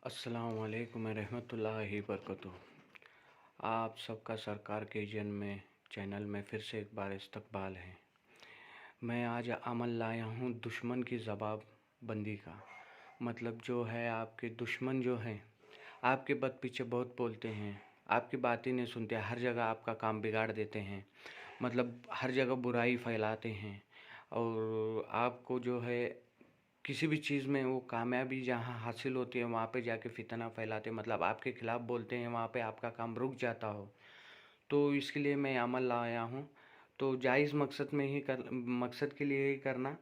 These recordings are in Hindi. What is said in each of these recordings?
अस्सलाम वालेकुम रहमतुल्लाहि बरकatuh। आप सबका सरकार के जन में चैनल में फिर से एक बार इस्तकबाल है। मैं आज अमल लाया हूँ दुश्मन की जवाबबंदी का। मतलब जो है, आपके दुश्मन जो हैं आपके बद पीछे बहुत बोलते हैं, आपकी बात ही नहीं सुनते, हर जगह आपका काम बिगाड़ देते हैं। मतलब हर जगह बुराई फैलाते हैं और आपको जो है किसी भी चीज़ में वो कामयाबी जहाँ हासिल होती है वहाँ पे जाके फितना फैलाते, मतलब आपके खिलाफ़ बोलते हैं, वहाँ पे आपका काम रुक जाता हो। तो इसके लिए मैं अमल लाया हूँ। तो जायज़ मकसद के लिए ही करना,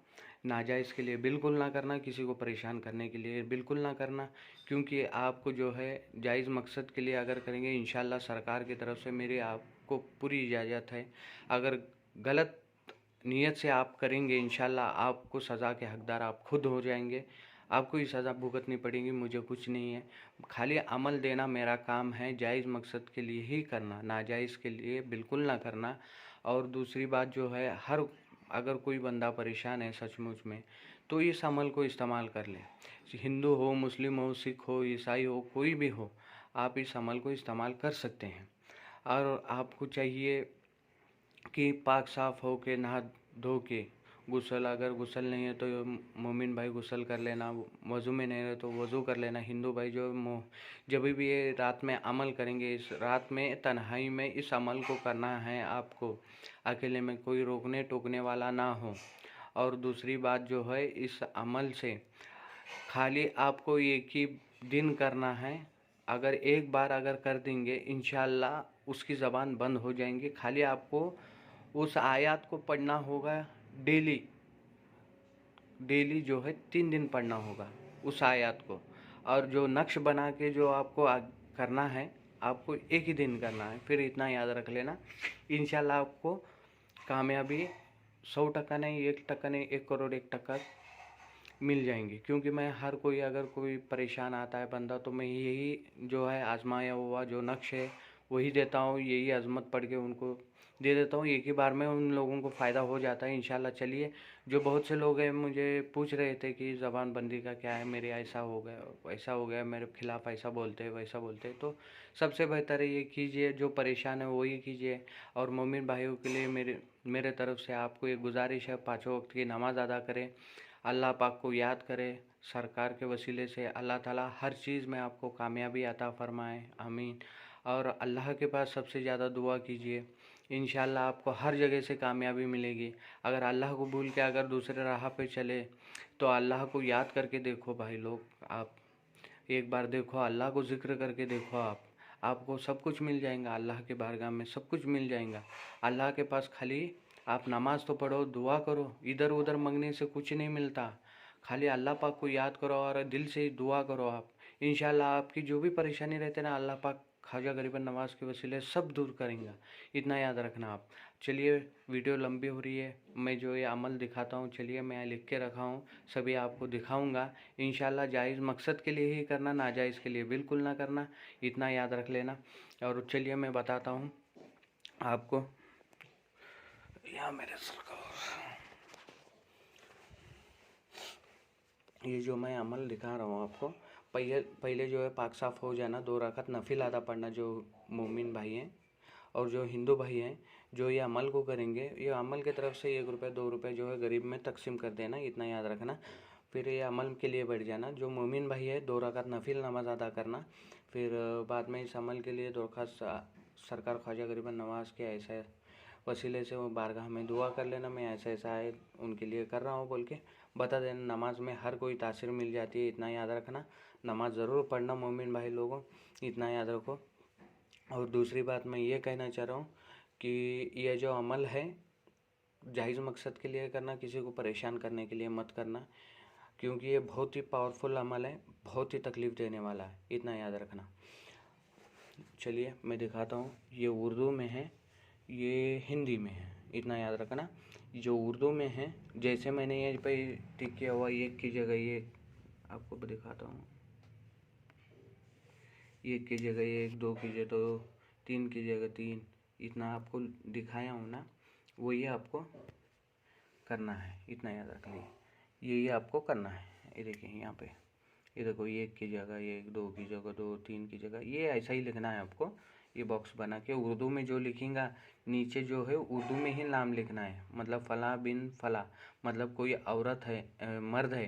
नाजायज़ के लिए बिल्कुल ना करना, किसी को परेशान करने के लिए बिल्कुल ना करना। क्योंकि आपको जो है जायज़ मकसद के लिए अगर करेंगे, इंशाल्लाह सरकार की तरफ से मेरी आपको पूरी इजाज़त है। अगर गलत नीयत से आप करेंगे, इंशाल्लाह आपको सज़ा के हकदार आप खुद हो जाएंगे। आपको ही सज़ा भुगतनी पड़ेगी, मुझे कुछ नहीं है। खाली अमल देना मेरा काम है, जायज़ मकसद के लिए ही करना, नाजायज़ के लिए बिल्कुल ना करना। और दूसरी बात जो है, अगर कोई बंदा परेशान है सचमुच में, तो इस अमल को इस्तेमाल कर ले। हिंदू हो, मुस्लिम हो, सिख हो, ईसाई हो, कोई भी हो, आप इस अमल को इस्तेमाल कर सकते हैं। और आपको चाहिए कि पाक साफ़ हो के नहा धो के गुसल, अगर गुसल नहीं है तो मोमिन भाई गुसल कर लेना, वज़ू में नहीं है तो वज़ू कर लेना। हिंदू भाई जो जब भी ये रात में अमल करेंगे, इस रात में तन्हाई में इस अमल को करना है आपको, अकेले में, कोई रोकने टोकने वाला ना हो। और दूसरी बात जो है, इस अमल से खाली आपको एक ही दिन करना है। अगर एक बार अगर कर देंगे, इंशाल्लाह उसकी ज़बान बंद हो जाएंगी। खाली आपको उस आयत को पढ़ना होगा डेली। डेली जो है 3 दिन पढ़ना होगा उस आयत को। और जो नक्श बना के जो आपको करना है, आपको एक ही दिन करना है। फिर इतना याद रख लेना, इंशाल्लाह आपको कामयाबी 100% नहीं, 1% नहीं, 1 करोड़ 1% मिल जाएंगी। क्योंकि मैं हर कोई, अगर कोई परेशान आता है बंदा, तो मैं यही जो है आजमाया हुआ जो नक्श है वही देता हूँ, यही अज़मत पढ़ के उनको दे देता हूँ। एक ही बार में उन लोगों को फ़ायदा हो जाता है इंशाल्लाह। चलिए, जो बहुत से लोग हैं मुझे पूछ रहे थे कि ज़बानबंदी का क्या है, मेरे ऐसा हो गया वैसा हो गया, मेरे खिलाफ़ ऐसा बोलते हैं वैसा बोलते हैं। तो सबसे बेहतर है ये कीजिए, जो परेशान है वही कीजिए। और मोमिन भाइयों के लिए मेरे तरफ से आपको एक गुजारिश है, 5 वक्त की नमाज़ अदा करें, अल्लाह पाक को याद करें। सरकार के वसीले से अल्लाह ताला हर चीज़ में आपको कामयाबी अता फ़रमाए, आमीन। और अल्लाह के पास सबसे ज़्यादा दुआ कीजिए, इंशाल्लाह आपको हर जगह से कामयाबी मिलेगी। अगर अल्लाह को भूल के अगर दूसरे राह पे चले, तो अल्लाह को याद करके देखो भाई लोग, आप एक बार देखो, अल्लाह को ज़िक्र करके देखो, आपको सब कुछ मिल जाएगा। अल्लाह के बारगाह में सब कुछ मिल जाएगा। अल्लाह के पास खाली आप नमाज़ तो पढ़ो, दुआ करो, इधर उधर मांगने से कुछ नहीं मिलता। खाली अल्लाह पाक को याद करो और दिल से ही दुआ करो आप। इंशाल्लाह आपकी जो भी परेशानी रहते ना, अल्लाह पाक ख्वाजा गरीबन नवाज़ के वसीले सब दूर करेंगे। इतना याद रखना आप। चलिए, वीडियो लंबी हो रही है, मैं जो ये अमल दिखाता हूँ, चलिए मैं लिख के रखा हूँ, सभी आपको दिखाऊँगा। इंशाल्लाह जायज़ मकसद के लिए ही करना, नाजायज़ के लिए बिल्कुल ना करना, इतना याद रख लेना। और चलिए मैं बताता हूँ आपको। यहाँ मेरे सरकार, ये जो मैं अमल दिखा रहा हूँ आपको, पहले जो है पाक साफ़ हो जाना, 2 रकात नफिल अदा पढ़ना, जो मोमिन भाई हैं और जो हिंदू भाई हैं जो ये अमल को करेंगे, ये अमल की तरफ से 1 रुपये 2 रुपये जो है गरीब में तकसीम कर देना, इतना याद रखना। फिर ये अमल के लिए बैठ जाना। जो मोमिन भाई है, 2 रकात नफिल नमाज अदा करना। फिर बाद में इस अमल के लिए दरख्वास्त सरकार ख्वाजा गरीबन नवाज़ के ऐसे वसीले से वो बारगाह में दुआ कर लेना, मैं ऐसा ऐसा है उनके लिए कर रहा हूँ बोल के बता देना। नमाज में हर कोई तासीर मिल जाती है, इतना याद रखना। नमाज ज़रूर पढ़ना मोमिन भाई लोगों, इतना याद रखो। और दूसरी बात मैं ये कहना चाह रहा हूँ कि ये जो अमल है जायज़ मकसद के लिए करना, किसी को परेशान करने के लिए मत करना। क्योंकि ये बहुत ही पावरफुल अमल है, बहुत ही तकलीफ़ देने वाला है, इतना याद रखना। चलिए मैं दिखाता हूँ। ये उर्दू में है, ये हिंदी में है, इतना याद रखना। जो उर्दू में है, जैसे मैंने ये पे टिक किया हुआ, 1 की जगह ये आपको दिखाता हूँ। 1 की जगह 1, 2 की जगह 2, 3 की जगह 3, इतना आपको दिखाया हूँ ना, वही आपको करना है, इतना याद रख लीजिए। ये आपको करना है। ये देखिए यहाँ पे ये देखो, एक की जगह एक, दो की जगह दो, तीन की जगह, ये ऐसा ही लिखना है आपको। ये बॉक्स बना के उर्दू में जो लिखेंगे नीचे जो है उर्दू में ही नाम लिखना है। मतलब फला बिन फला, मतलब कोई औरत है, मर्द है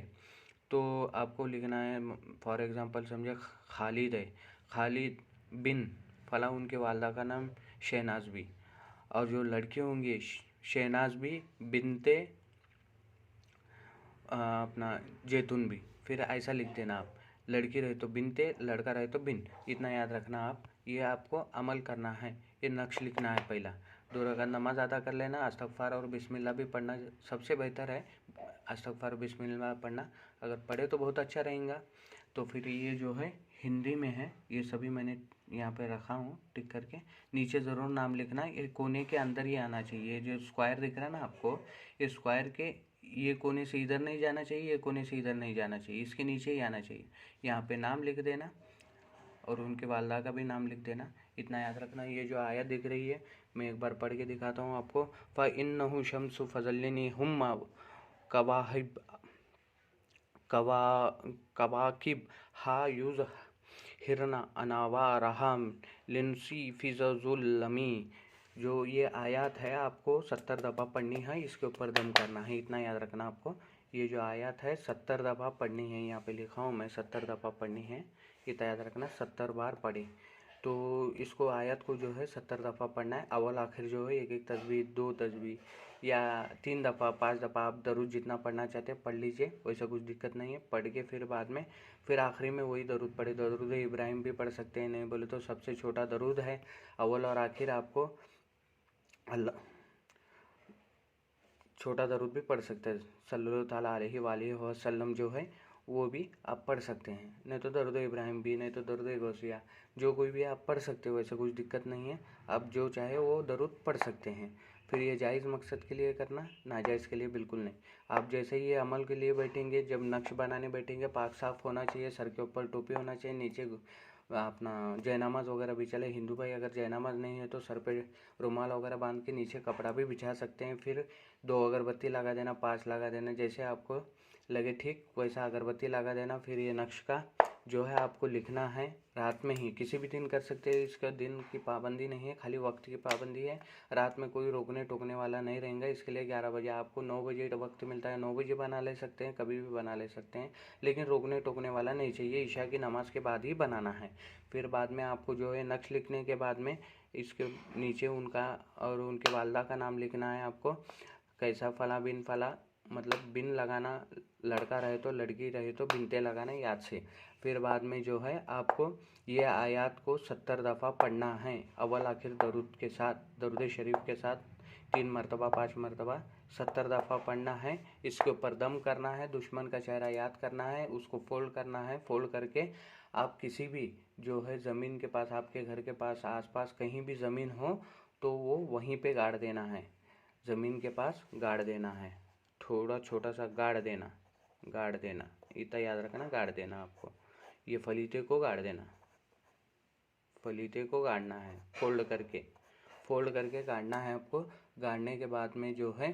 तो आपको लिखना है। फॉर एग्जांपल समझे खालिद है, खालिद बिन फला, उनके वालदा का नाम शहनाज भी। और जो लड़के होंगे शहनाज भी बिनते अपना जैतून भी। फिर ऐसा लिख देना आप, लड़की रहे तो बिनते, लड़का रहे तो बिन। इतना याद रखना आप, ये आपको अमल करना है। ये नक्श लिखना है पहला। 2 रकात नमाज अदा कर लेना। अस्तगफार और बिस्मिल्लाह भी पढ़ना सबसे बेहतर है। अस्तगफार और बिस्मिल्लाह पढ़ना, अगर पढ़े तो बहुत अच्छा रहेगा। तो फिर ये जो है हिंदी में है, ये सभी मैंने यहाँ पे रखा हूँ टिक करके। नीचे ज़रूर नाम लिखना। ये कोने के अंदर ही आना चाहिए। जो स्क्वायर दिख रहा है ना आपको, ये स्क्वायर के ये कोने से इधर नहीं जाना चाहिए, ये कोने से इधर नहीं जाना चाहिए, इसके नीचे ही आना चाहिए। यहाँ पे नाम लिख देना और उनके वालदा का भी नाम लिख देना। इतना याद रखना। ये जो आयत दिख रही है मैं एक बार पढ़ के दिखाता हूँ आपको। फ़इन्नहु शम्सु फ़ज़ल्लनी हुम्मा कवाहिब कवा कवाकिब हा युज़ हिरना अनावारहम लिनसी फ़िज़ुल्लमी। जो ये आयत है आपको 70 दफ़ा पढ़नी है, इसके ऊपर दम करना है। इतना याद रखना आपको। ये जो आयत है 70 दफ़ा पढ़नी है, यहाँ पे लिखा हूँ मैं 70 दफ़ा पढ़नी है। इतना याद रखना, 70 बार पढ़े। तो इसको आयत को जो है 70 दफ़ा पढ़ना है। अव्वल आखिर जो है एक एक तस्बीह, 2 तस्बीह या 3 दफ़ा, 5 दफ़ा आप दरूद जितना पढ़ना चाहते हैं पढ़ लीजिए, वैसा कुछ दिक्कत नहीं है। पढ़ के फिर बाद में फिर आखिरी में वही दरूद पढ़े। दरूद इब्राहिम भी पढ़ सकते हैं, नहीं बोले तो सबसे छोटा दरूद है। अव्वल और आखिर आपको अल्लाह छोटा दरूद भी पढ़ सकते हैं। सल्लल्लाहु ताला अलैहि वसल्लम जो है वो भी आप पढ़ सकते हैं। नहीं तो दरूद इब्राहिम भी, नहीं तो दरूद गौसिया, जो कोई भी आप पढ़ सकते हो, वैसे कुछ दिक्कत नहीं है। आप जो चाहे वो दरूद पढ़ सकते हैं। फिर ये जायज़ मकसद के लिए करना, नाजायज़ के लिए बिल्कुल नहीं। आप जैसे ही ये अमल के लिए बैठेंगे, जब नक्श बनाने बैठेंगे, पाक साफ़ होना चाहिए, सर के ऊपर टोपी होना चाहिए, नीचे अपना जयनमाज़ वगैरह भी चले। हिंदू भाई अगर जयनमाज़ नहीं है तो सर पे रुमाल वगैरह बांध के नीचे कपड़ा भी बिछा सकते हैं। फिर 2 अगरबत्ती लगा देना, 5 लगा देना, जैसे आपको लगे ठीक वैसा अगरबत्ती लगा देना। फिर ये नक्श का जो है आपको लिखना है। रात में ही किसी भी दिन कर सकते हैं, इसका दिन की पाबंदी नहीं है, खाली वक्त की पाबंदी है। रात में कोई रोकने टोकने वाला नहीं रहेगा। इसके लिए 11 बजे, आपको 9 बजे वक्त मिलता है, 9 बजे बना ले सकते हैं, कभी भी बना ले सकते हैं, लेकिन रोकने टोकने वाला नहीं चाहिए। ईशा की नमाज़ के बाद ही बनाना है। फिर बाद में आपको जो है नक्श लिखने के बाद में इसके नीचे उनका और उनके वालदा का नाम लिखना है आपको। कैसा फला बिन फला, मतलब बिन लगाना, लड़का रहे तो लड़की रहे तो बिनते लगाना याद से। फिर बाद में जो है आपको ये आयत को 70 दफ़ा पढ़ना है, अव्वल आखिर दरूद के साथ, दरूद शरीफ के साथ 3 मरतबा 5 मरतबा 70 दफ़ा पढ़ना है। इसके ऊपर दम करना है, दुश्मन का चेहरा याद करना है, उसको फोल्ड करना है। फोल्ड करके आप किसी भी जो है ज़मीन के पास, आपके घर के पास आसपास कहीं भी ज़मीन हो तो वो वहीं पे गाड़ देना है। ज़मीन के पास गाड़ देना है, थोड़ा छोटा सा गाड़ देना, गाड़ देना, इतना याद रखना, गाड़ देना आपको। ये फलीते को गाड़ देना, फलीते को गाड़ना है, फोल्ड करके गाड़ना है आपको। गाड़ने के बाद में जो है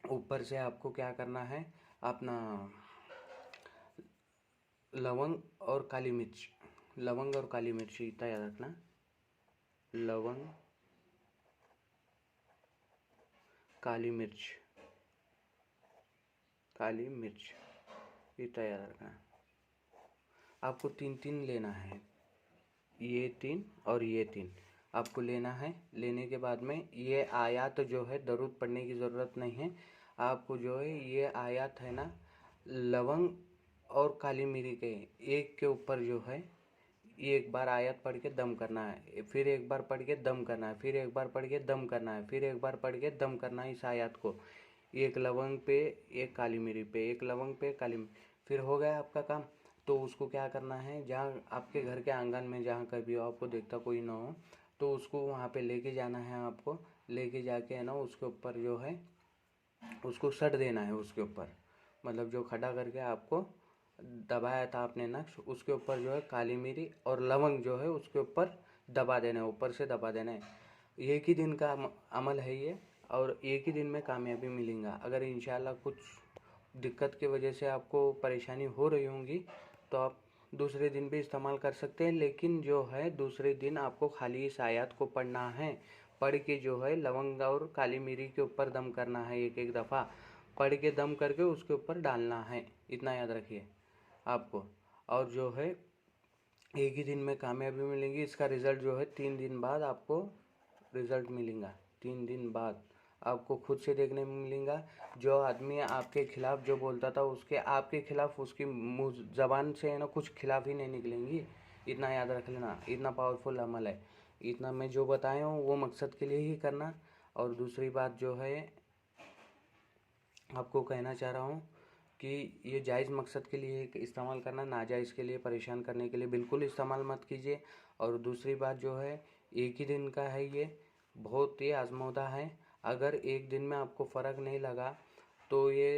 ऊपर से आपको क्या करना है, अपना लवंग और काली मिर्च, लवंग और काली मिर्च इतना याद रखना, लवंग काली मिर्च, काली मिर्च इतना याद रखना। आपको 3-3 लेना है, ये 3 और ये 3 आपको लेना है। लेने के बाद में ये आयत जो है दरूद पढ़ने की ज़रूरत नहीं है। आपको जो है ये आयत है ना, लवंग और काली मिरी के एक के ऊपर जो है एक बार आयत पढ़ के दम करना है, फिर एक बार पढ़ के दम करना है, फिर एक बार पढ़ के दम करना है, फिर एक बार पढ़ के दम करना है। इस आयत को एक लवंग पे, एक काली मिरी पे, एक लवंग पे काली मिरी, फिर हो गया आपका काम। तो उसको क्या करना है, जहाँ आपके घर के आंगन में जहाँ कभी आपको देखता कोई ना हो तो उसको वहाँ पे लेके जाना है। आपको लेके जाके है ना उसके ऊपर जो है उसको सट देना है। उसके ऊपर मतलब जो खड़ा करके आपको दबाया था आपने नक्श, उसके ऊपर जो है काली मिरी और लवंग जो है उसके ऊपर दबा देना है, ऊपर से दबा देना है। एक ही दिन का अमल है ये और एक ही दिन में कामयाबी मिलेगा। अगर इंशाल्लाह कुछ दिक्कत की वजह से आपको परेशानी हो रही होंगी तो आप दूसरे दिन भी इस्तेमाल कर सकते हैं, लेकिन जो है दूसरे दिन आपको खाली इस आयत को पढ़ना है। पढ़ के जो है लवंग और काली मिरी के ऊपर दम करना है, एक एक दफ़ा पढ़ के दम करके उसके ऊपर डालना है। इतना याद रखिए आपको। और जो है एक ही दिन में कामयाबी मिलेंगी। इसका रिज़ल्ट जो है 3 दिन बाद आपको रिज़ल्ट मिलेगा। 3 दिन बाद आपको खुद से देखने में मिलेगा। जो आदमी आपके खिलाफ जो बोलता था उसके आपके खिलाफ उसकी मुँह ज़बान से है ना कुछ खिलाफ ही नहीं निकलेंगी। इतना याद रख लेना। इतना पावरफुल अमल है। इतना मैं जो बताया हूँ वो मकसद के लिए ही करना। और दूसरी बात जो है आपको कहना चाह रहा हूँ कि ये जायज़ मकसद के लिए इस्तेमाल करना, नाजायज़ के लिए परेशान करने के लिए बिल्कुल इस्तेमाल मत कीजिए। और दूसरी बात जो है एक ही दिन का है, ये बहुत ही आजमौदा है। अगर एक दिन में आपको फ़र्क नहीं लगा तो ये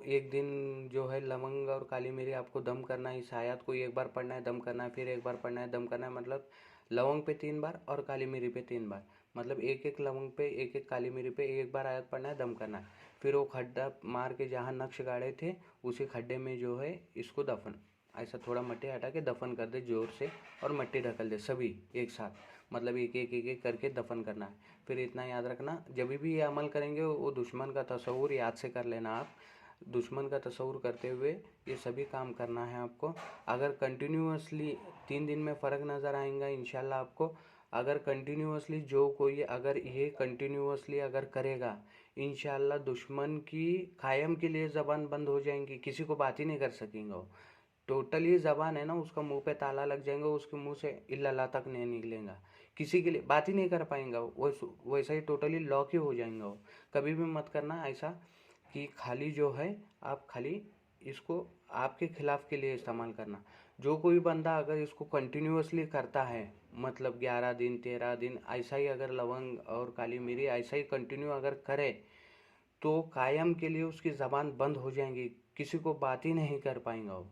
एक दिन जो है लवंग और काली मिरी आपको दम करना है। इस आयत को एक बार पढ़ना है, दम करना है, फिर एक बार पढ़ना है, दम करना है। मतलब लवंग पे 3 बार और काली मिरी पे 3 बार, मतलब एक एक लवंग पे एक एक काली मिरी पे एक बार आयत पढ़ना है, दम करना है। फिर वो खड्डा मार के जहाँ नक्श गाड़े थे उसी खड्डे में जो है इसको दफन, ऐसा थोड़ा मट्टी हटा के दफन कर दे ज़ोर से, और मट्टी ढकल दे सभी एक साथ, मतलब एक एक एक एक करके दफन करना है। फिर इतना याद रखना, जब भी ये अमल करेंगे वो दुश्मन का तस्वुर याद से कर लेना। आप दुश्मन का तस्वुर करते हुए ये सभी काम करना है आपको। अगर कंटिन्यूअसली 3 दिन में फ़र्क नज़र आएगा इंशाल्लाह आपको। अगर कंटिन्यूअसली जो कोई अगर ये कंटिन्यूअसली अगर करेगा इंशाल्लाह दुश्मन की कायम के लिए ज़बान बंद हो जाएंगी, किसी को बात ही नहीं कर सकेंगे वो। टोटली ज़बान है ना उसका मुंह पे ताला लग जाएगा, उसके मुंह से इल्लल्लाह तक नहीं निकलेगा, किसी के लिए बात ही नहीं कर पाएंगा वो। वैसा ही टोटली लॉक ही हो जाएंगे वो। कभी भी मत करना ऐसा कि खाली जो है आप खाली इसको आपके खिलाफ के लिए इस्तेमाल करना। जो कोई बंदा अगर इसको कंटिन्यूअसली करता है, मतलब 11 दिन 13 दिन ऐसा ही अगर लवंग और काली मिरी ऐसा ही कंटिन्यू अगर करे तो कायम के लिए उसकी ज़बान बंद हो जाएंगी, किसी को बात ही नहीं कर पाएंगा वो,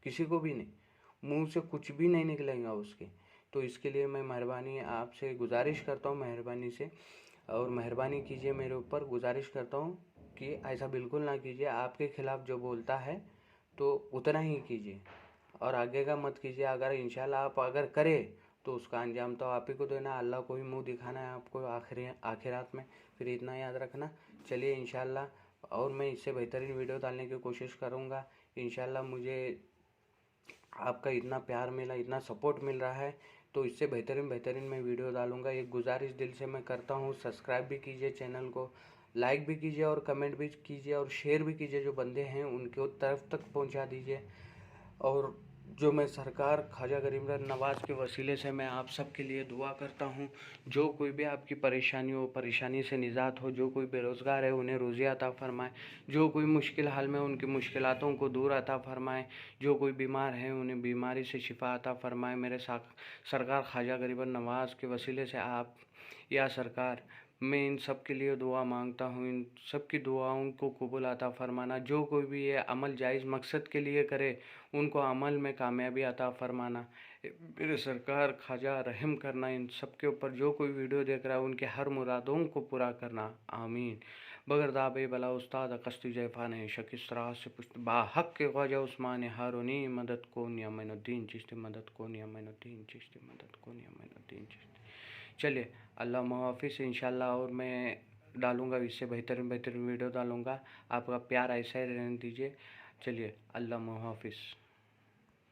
किसी को भी नहीं, मुंह से कुछ भी नहीं निकलेगा उसके। तो इसके लिए मैं मेहरबानी आपसे गुजारिश करता हूँ, मेहरबानी से, और मेहरबानी कीजिए मेरे ऊपर, गुजारिश करता हूँ कि ऐसा बिल्कुल ना कीजिए। आपके खिलाफ जो बोलता है तो उतना ही कीजिए और आगे का मत कीजिए। अगर इंशाल्लाह आप अगर करें तो उसका अंजाम तो आप ही को देना, अल्लाह को ही मुंह दिखाना है आपको आखिरात में। फिर इतना याद रखना। चलिए इंशाल्लाह और मैं इससे बेहतरीन वीडियो डालने की कोशिश करूँगा। इंशाल्लाह मुझे आपका इतना प्यार मिला, इतना सपोर्ट मिल रहा है तो इससे बेहतरीन बेहतरीन मैं वीडियो डालूँगा। एक गुजारिश दिल से मैं करता हूँ, सब्सक्राइब भी कीजिए चैनल को, लाइक भी कीजिए और कमेंट भी कीजिए और शेयर भी कीजिए। जो बंदे हैं उनके तरफ तक पहुँचा दीजिए। और जो मैं सरकार ख्वाजा गरीब नवाज़ के वसीले से मैं आप सब के लिए दुआ करता हूँ। जो कोई भी आपकी परेशानी हो, परेशानी से निजात हो, जो कोई बेरोज़गार है उन्हें रोज़ी अता फ़रमाए, जो कोई मुश्किल हाल में उनकी मुश्किलातों को दूर अता फ़रमाए, जो कोई बीमार है उन्हें बीमारी से शिफा अता फ़रमाए। मेरे सरकार ख्वाजा गरीब नवाज़ के वसीले से आप या सरकार, मैं इन सब के लिए दुआ मांगता हूँ। इन सब की दुआओं को कबूल अता फ़रमाना। जो कोई भी ये अमल जायज़ मकसद के लिए करे उनको अमल में कामयाबी अता फ़रमाना। मेरे सरकार ख्वाजा रहम करना इन सब के ऊपर। जो कोई वीडियो देख रहा है उनके हर मुरादों को पूरा करना, आमीन। बगर दाबे बला उस्ताद कस्ती जैफ़ान है शकिस राह से पुश्त बाहक के ख्वाजा उस्मान हारूनी मदद को नियामनुद्दीन चिश्ती, मदद को नियामनुद्दीन चिश्ती, मदद को नियामनुद्दीन चिश्ती। चलिए अल्लाह मुहाफ़िज़। इंशाल्लाह और मैं डालूँगा, इससे बेहतरीन बेहतरीन वीडियो डालूँगा। आपका प्यार ऐसा ही रहने दीजिए। चलिए अल्लाह मुहाफ़िज़।